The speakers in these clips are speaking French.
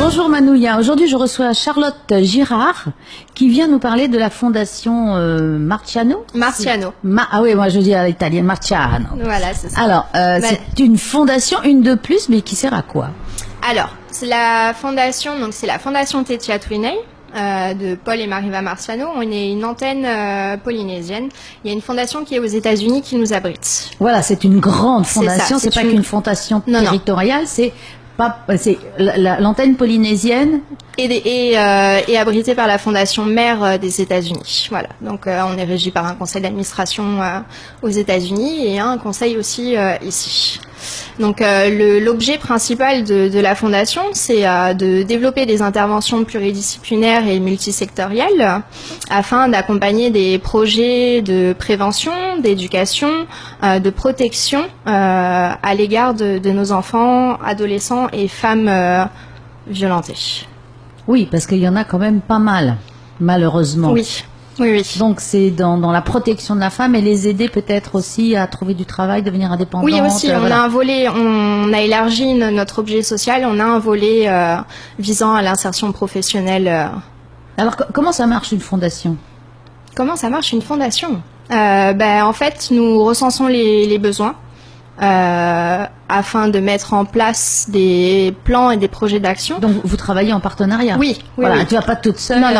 Bonjour Manouya, aujourd'hui je reçois Charlotte Girard qui vient nous parler de la fondation Marciano. Marciano. Ah oui, moi je dis à l'italienne Marciano. Voilà, c'est ça. Alors, c'est une fondation, une de plus, mais qui sert à quoi? Alors, c'est la fondation, donc c'est la fondation Tetia Twinei de Paul et Mariva Marciano. On est une antenne polynésienne. Il y a une fondation qui est aux États-Unis qui nous abrite. Voilà, c'est une grande fondation, c'est pas qu'une fondation territoriale, c'est l'antenne polynésienne et abritée par la fondation mère des États-Unis. Voilà. Donc on est régi par un conseil d'administration aux États-Unis et un conseil aussi ici. Donc l'objet principal de la fondation, c'est de développer des interventions pluridisciplinaires et multisectorielles afin d'accompagner des projets de prévention, d'éducation, de protection à l'égard de nos enfants, adolescents et femmes violentées. Oui, parce qu'il y en a quand même pas mal, malheureusement. Oui. Oui, oui. Donc c'est dans la protection de la femme et les aider peut-être aussi à trouver du travail, devenir indépendante. Oui, aussi. On a un volet, on a élargi notre objet social. On a un volet visant à l'insertion professionnelle. Alors comment ça marche une fondation? Comment ça marche une fondation? En fait, nous recensons les besoins afin de mettre en place des plans et des projets d'action. Donc vous travaillez en partenariat? Oui. Voilà, oui. Tu vas pas toute seule. Non,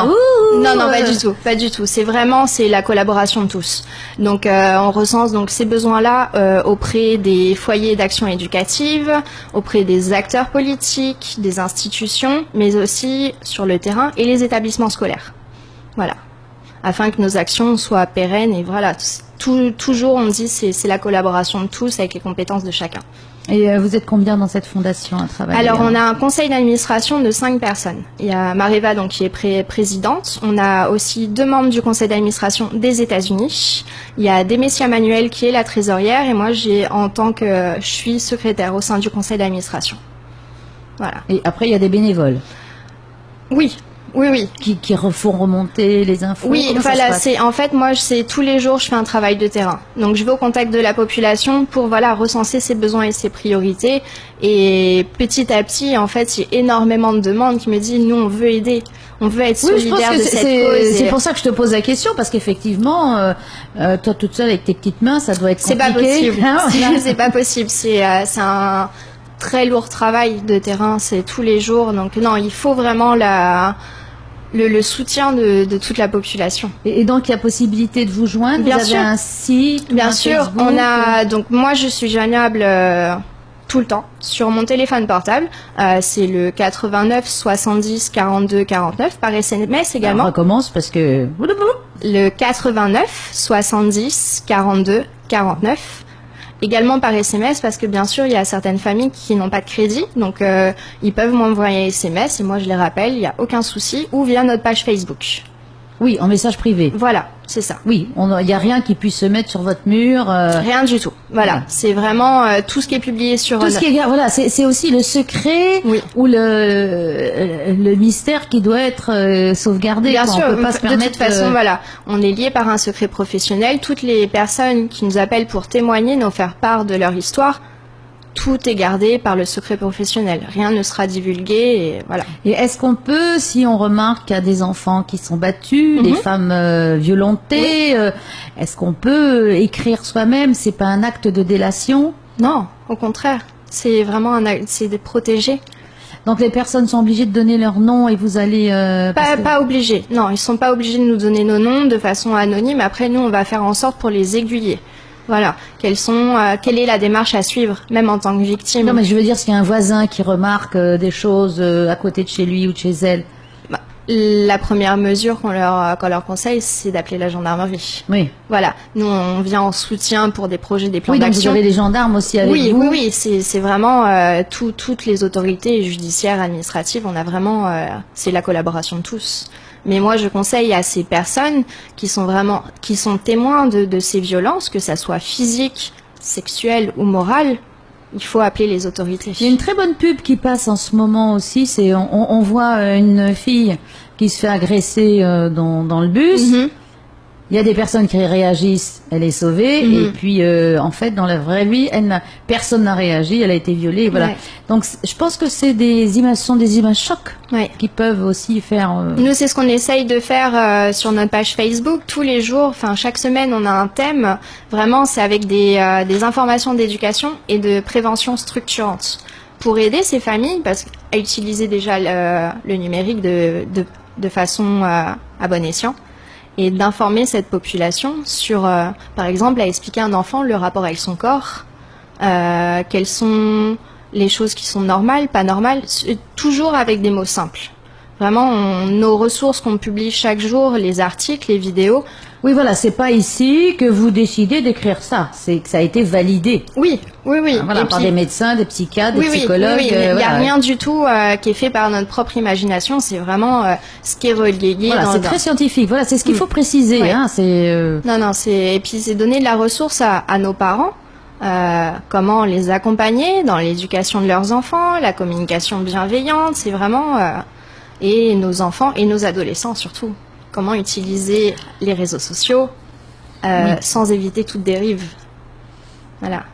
pas du tout. C'est vraiment la collaboration de tous. Donc on recense donc ces besoins-là auprès des foyers d'action éducative, auprès des acteurs politiques, des institutions, mais aussi sur le terrain et les établissements scolaires. Voilà. Afin que nos actions soient pérennes et voilà. Toujours, on dit, c'est la collaboration de tous avec les compétences de chacun. Et vous êtes combien dans cette fondation à travailler? Alors, on a un conseil d'administration de 5 personnes. Il y a Mariva, donc, qui est présidente. On a aussi 2 membres du conseil d'administration des États-Unis. Il y a Demesia Manuel, qui est la trésorière. Et moi, je suis secrétaire au sein du conseil d'administration. Voilà. Et après, il y a des bénévoles? Oui. Oui. Qui font remonter les infos? Oui, voilà, en fait, moi, tous les jours, je fais un travail de terrain. Donc, je vais au contact de la population pour, recenser ses besoins et ses priorités. Et petit à petit, en fait, il y a énormément de demandes qui me disent, nous, on veut aider. On veut être solidaire de cette cause. C'est pour ça que je te pose la question, parce qu'effectivement, toi toute seule avec tes petites mains, ça doit être compliqué. C'est pas possible. C'est pas possible. C'est un très lourd travail de terrain. C'est tous les jours. Donc, non, il faut vraiment le soutien de toute la population. Et donc il y a possibilité de vous joindre? Bien vous sûr. Avez un site? Bien un sûr. Facebook, Donc moi je suis joignable tout le temps sur mon téléphone portable. C'est le 89 70 42 49 par SMS également. On recommence parce que le 89 70 42 49. Également par SMS parce que bien sûr il y a certaines familles qui n'ont pas de crédit, donc ils peuvent m'envoyer un SMS et moi je les rappelle, il n'y a aucun souci, ou via notre page Facebook. Oui, en message privé. Voilà, c'est ça. Oui, il n'y a rien qui puisse se mettre sur votre mur. Rien du tout. Voilà, c'est vraiment tout ce qui est publié sur. Tout ce qui est, voilà, c'est aussi le secret ou le mystère qui doit être sauvegardé. Bien sûr. On peut pas se permettre de toute façon, voilà, on est lié par un secret professionnel. Toutes les personnes qui nous appellent pour témoigner, nous faire part de leur histoire. Tout est gardé par le secret professionnel. Rien ne sera divulgué et voilà. Et est-ce qu'on peut, si on remarque qu'il y a des enfants qui sont battus, des femmes violentées, est-ce qu'on peut écrire soi-même? C'est pas un acte de délation? Non, au contraire. C'est vraiment un acte, c'est de protéger. Donc les personnes sont obligées de donner leur nom et vous allez... Pas obligées. Non, ils sont pas obligés de nous donner nos noms de façon anonyme. Après, nous, on va faire en sorte pour les aiguiller. Voilà, quelle est la démarche à suivre, même en tant que victime. Non, mais je veux dire, s'il y a un voisin qui remarque des choses à côté de chez lui ou de chez elle. La première mesure qu'on leur conseille, c'est d'appeler la gendarmerie. Oui. Voilà, nous on vient en soutien pour des projets, des plans d'action. d'action. Vous avez les gendarmes aussi avec vous? Oui, c'est vraiment toutes les autorités judiciaires, administratives. On a vraiment, c'est la collaboration de tous. Mais moi, je conseille à ces personnes qui sont témoins de ces violences, que ça soit physique, sexuelle ou morale, il faut appeler les autorités. Il y a une très bonne pub qui passe en ce moment aussi. On voit une fille qui se fait agresser dans le bus. Il y a des personnes qui réagissent, elle est sauvée, et puis en fait dans la vraie vie, personne n'a réagi, elle a été violée, voilà. Ouais. Donc je pense que c'est des images, sont des images chocs Ouais. qui peuvent aussi faire. Nous, c'est ce qu'on essaye de faire sur notre page Facebook tous les jours. Enfin, chaque semaine, on a un thème. Vraiment, c'est avec des informations d'éducation et de prévention structurante pour aider ces familles à utiliser déjà le numérique de façon à bon escient. Et d'informer cette population sur, par exemple, à expliquer à un enfant le rapport avec son corps, quelles sont les choses qui sont normales, pas normales, toujours avec des mots simples. Vraiment, nos ressources qu'on publie chaque jour, les articles, les vidéos. Oui, voilà, c'est pas ici que vous décidez d'écrire ça, c'est que ça a été validé. Oui, oui, oui. Voilà, par des médecins, des psychiatres, des oui, psychologues. Oui, oui. Il n'y a voilà. rien du tout qui est fait par notre propre imagination. C'est vraiment ce qui est relayé. Voilà, c'est très scientifique. Voilà, c'est ce qu'il faut préciser. Ouais. Hein, c'est. Non, et puis c'est donner de la ressource à nos parents. Comment les accompagner dans l'éducation de leurs enfants, la communication bienveillante, c'est vraiment et nos enfants et nos adolescents surtout. Comment utiliser les réseaux sociaux sans éviter toute dérive. Voilà.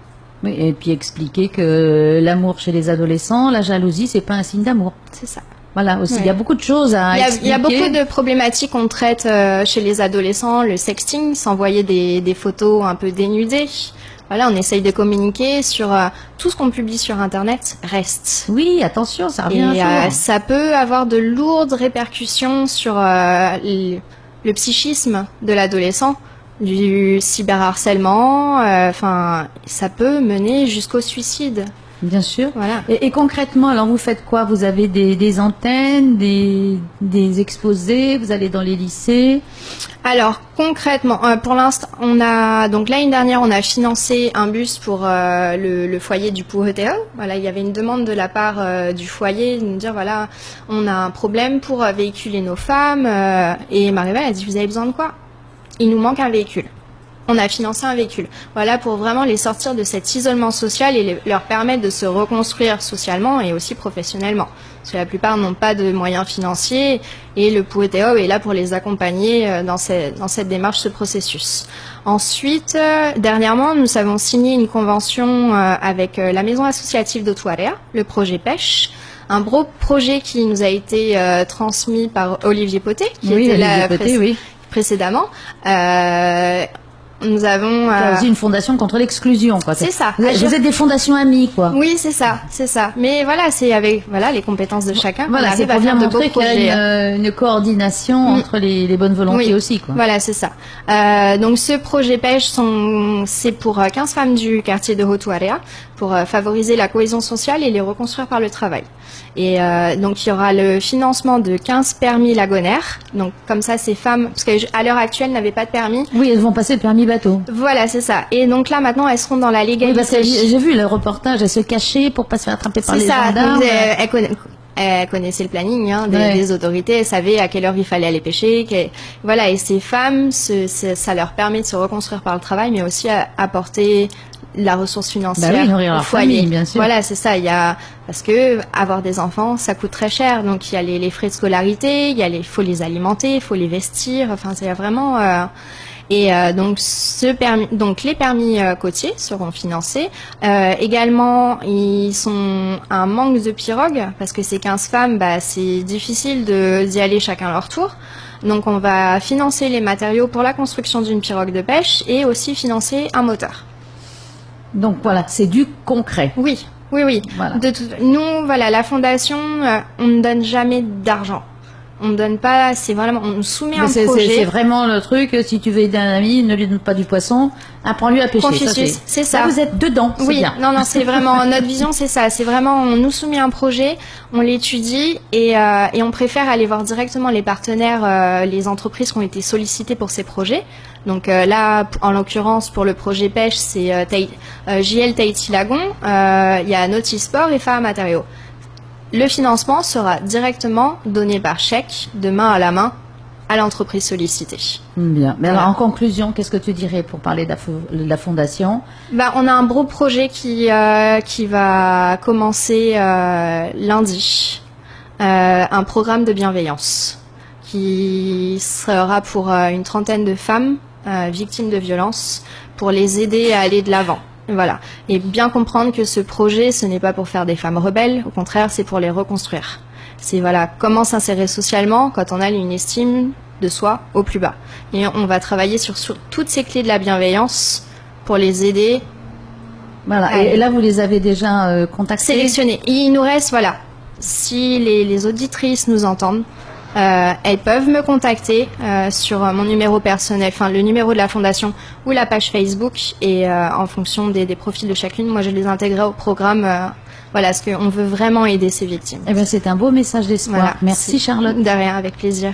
Oui, et puis expliquer que l'amour chez les adolescents, la jalousie, c'est pas un signe d'amour. C'est ça. Voilà, aussi, Ouais. il y a beaucoup de choses à expliquer. Il y a beaucoup de problématiques qu'on traite chez les adolescents, le sexting, s'envoyer des photos un peu dénudées. Voilà, on essaye de communiquer sur tout ce qu'on publie sur Internet reste. Oui, attention, ça revient Et souvent. ça peut avoir de lourdes répercussions sur le psychisme de l'adolescent, du cyberharcèlement. Enfin, ça peut mener jusqu'au suicide. Bien sûr. Voilà. Et concrètement, alors vous faites quoi? Vous avez des antennes, des exposés, vous allez dans les lycées? Alors concrètement, pour l'instant, donc l'année dernière, on a financé un bus pour le foyer du Puheteo. Voilà, il y avait une demande de la part du foyer de nous dire voilà, on a un problème pour véhiculer nos femmes. Et Maribel a dit vous avez besoin de quoi? Il nous manque un véhicule. On a financé un véhicule. Voilà, pour vraiment les sortir de cet isolement social et leur permettre de se reconstruire socialement et aussi professionnellement. Parce que la plupart n'ont pas de moyens financiers et le Puheteo est là pour les accompagner dans cette démarche, ce processus. Ensuite, dernièrement, nous avons signé une convention avec la maison associative d'Otuarea, le projet Pêche. Un gros projet qui nous a été transmis par Olivier Poté, qui était là précédemment. Nous avons aussi une fondation contre l'exclusion, quoi. C'est ça. Vous êtes des fondations amies, quoi. Oui, c'est ça. Mais voilà, c'est avec les compétences de chacun. Voilà, c'est pour bien montrer qu'il y a une coordination entre les bonnes volontés aussi, quoi. Voilà, c'est ça. Donc ce projet pêche, c'est pour 15 femmes du quartier de Otuarea pour favoriser la cohésion sociale et les reconstruire par le travail. Et donc il y aura le financement de 15 permis lagonaires. Donc comme ça, ces femmes, parce qu'à l'heure actuelle, n'avaient pas de permis. Oui, elles vont passer le permis bateau. Voilà, c'est ça. Et donc là, maintenant, elles seront dans la légalité. Oui, parce que j'ai vu le reportage, elles se cachaient pour pas se faire attraper par les gendarmes. Elle connaissait le planning des autorités, elle savait à quelle heure il fallait aller pêcher. Voilà, et ces femmes, ça leur permet de se reconstruire par le travail, mais aussi apporter la ressource financière nourrir leur famille, bien sûr. Voilà, c'est ça. Parce que avoir des enfants, ça coûte très cher. Donc il y a les frais de scolarité, faut les alimenter, il faut les vestir. Enfin, c'est vraiment. Donc les permis côtiers seront financés. Également, ils sont un manque de pirogues parce que ces 15 femmes, c'est difficile d'y aller chacun leur tour. Donc on va financer les matériaux pour la construction d'une pirogue de pêche et aussi financer un moteur. Donc voilà, c'est du concret. Oui. Voilà. Nous, la fondation, on ne donne jamais d'argent. On ne donne pas, on soumet un projet. C'est vraiment le truc, si tu veux aider un ami, ne lui donne pas du poisson, apprends-lui à pêcher. Confucius, c'est ça. Là, vous êtes dedans, oui, bien. Non, c'est vraiment, notre vision, c'est ça. C'est vraiment, on nous soumet un projet, on l'étudie et on préfère aller voir directement les partenaires, les entreprises qui ont été sollicitées pour ces projets. Donc là, en l'occurrence, pour le projet pêche, c'est JL Tahiti Lagon, il y a Nautisport et Faa Matériaux. Le financement sera directement donné par chèque, de main à la main, à l'entreprise sollicitée. Bien. Mais alors, en conclusion, qu'est-ce que tu dirais pour parler de la fondation? On a un gros projet qui va commencer lundi. Un programme de bienveillance qui sera pour une trentaine de femmes victimes de violences pour les aider à aller de l'avant. Voilà. Et bien comprendre que ce projet, ce n'est pas pour faire des femmes rebelles, au contraire, c'est pour les reconstruire. C'est voilà, comment s'insérer socialement quand on a une estime de soi au plus bas. Et on va travailler sur toutes ces clés de la bienveillance pour les aider. Voilà. Et là, vous les avez déjà contactés? Sélectionnés. Il nous reste, voilà, si les auditrices nous entendent, elles peuvent me contacter sur mon numéro personnel, enfin le numéro de la fondation ou la page Facebook, et en fonction des profils de chacune, moi je les intégrerai au programme. Voilà, parce qu'on veut vraiment aider ces victimes. Eh bien, c'est un beau message d'espoir. Voilà, merci Charlotte. De rien, avec plaisir.